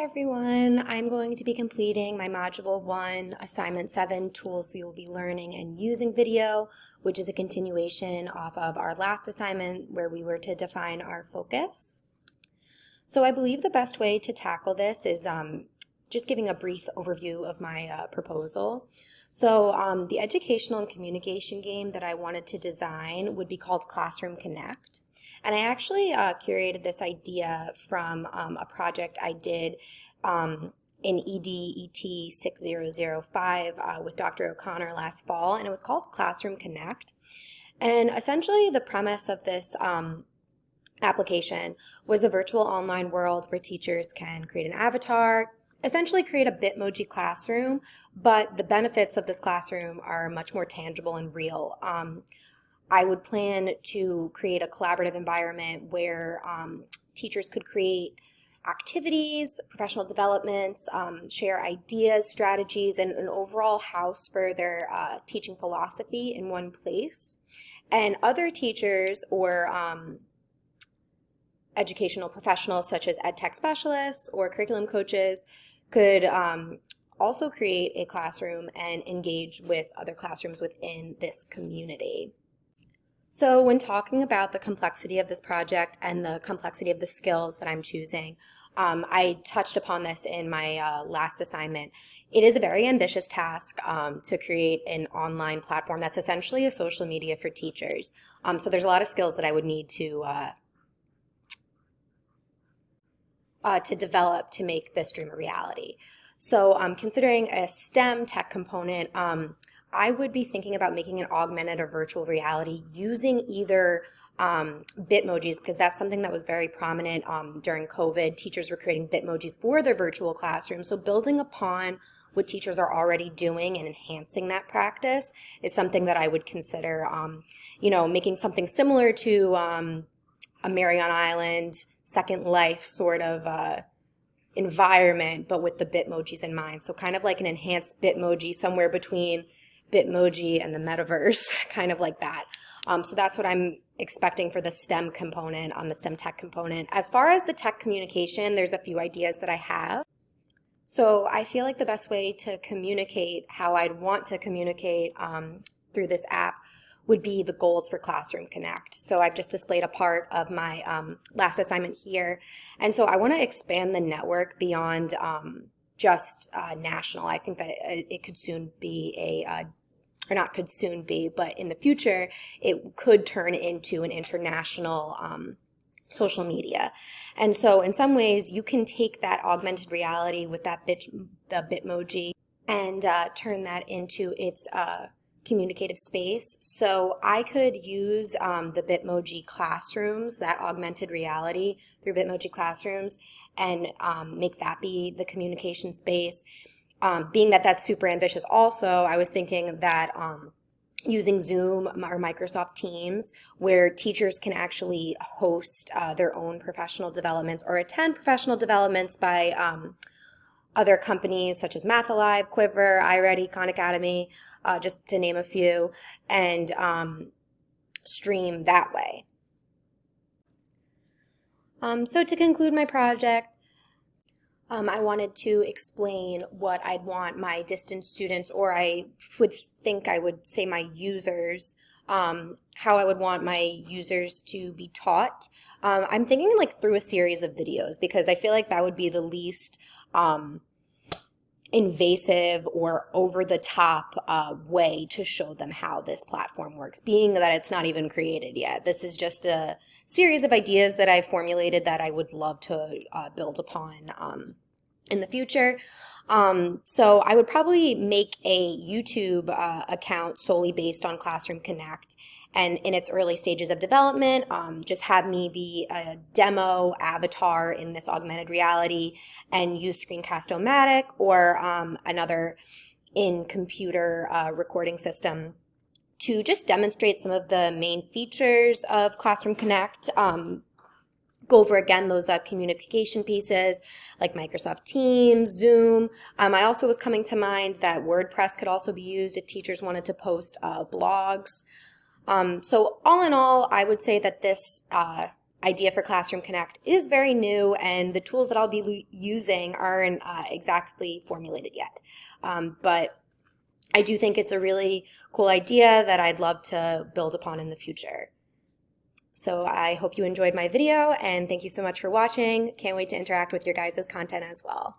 everyone. I'm going to be completing my Module 1, Assignment 7, Tools We Will Be Learning and Using video, which is a continuation off of our last assignment where we were to define our focus. So I believe the best way to tackle this is just giving a brief overview of my proposal. So the educational and communication game that I wanted to design would be called Classroom Connect. And I actually curated this idea from a project I did in ED/ET 6005 with Dr. O'Connor last fall, and it was called Classroom Connect. And essentially the premise of this application was a virtual online world where teachers can create an avatar, essentially create a Bitmoji classroom, but the benefits of this classroom are much more tangible and real. I would plan to create a collaborative environment where teachers could create activities, professional developments, share ideas, strategies, and an overall house for their teaching philosophy in one place. And other teachers or educational professionals such as ed tech specialists or curriculum coaches could also create a classroom and engage with other classrooms within this community. So when talking about the complexity of this project and the complexity of the skills that I'm choosing, I touched upon this in my last assignment. It is a very ambitious task to create an online platform that's essentially a social media for teachers. So there's a lot of skills that I would need to develop to make this dream a reality. So considering a STEM tech component, I would be thinking about making an augmented or virtual reality using either Bitmojis, because that's something that was very prominent during COVID. Teachers were creating Bitmojis for their virtual classroom. So building upon what teachers are already doing and enhancing that practice is something that I would consider, making something similar to a Marion Island, Second Life sort of environment, but with the Bitmojis in mind. So kind of like an enhanced Bitmoji somewhere between Bitmoji and the metaverse, kind of like that. So that's what I'm expecting for the STEM component, on the STEM tech component. As far as the tech communication, there's a few ideas that I have. So I feel like the best way to communicate how I'd want to communicate through this app would be the goals for Classroom Connect. So I've just displayed a part of my last assignment here. And so I want to expand the network beyond just national. I think that it could soon be or not could soon be, but in the future, it could turn into an international social media. And so in some ways, you can take that augmented reality with the Bitmoji and turn that into its communicative space. So I could use the Bitmoji classrooms, that augmented reality through Bitmoji classrooms, and make that be the communication space. Being that that's super ambitious also, I was thinking that using Zoom or Microsoft Teams, where teachers can actually host their own professional developments or attend professional developments by other companies such as Math Alive, Quiver, iReady, Khan Academy, just to name a few, and stream that way. So to conclude my project, I wanted to explain what I'd want my distance students, or I would think I would say my users, how I would want my users to be taught. I'm thinking like through a series of videos, because I feel like that would be the least invasive or over-the-top way to show them how this platform works, being that it's not even created yet. This is just a series of ideas that I've formulated that I would love to build upon in the future. So I would probably make a YouTube account solely based on Classroom Connect, and in its early stages of development, just have me be a demo avatar in this augmented reality and use Screencast-O-Matic or another in-computer recording system to just demonstrate some of the main features of Classroom Connect. Go over again those communication pieces like Microsoft Teams, Zoom. I also was coming to mind that WordPress could also be used if teachers wanted to post blogs. So all in all, I would say that this idea for Classroom Connect is very new, and the tools that I'll be using aren't exactly formulated yet. But I do think it's a really cool idea that I'd love to build upon in the future. So I hope you enjoyed my video, and thank you so much for watching. Can't wait to interact with your guys' content as well.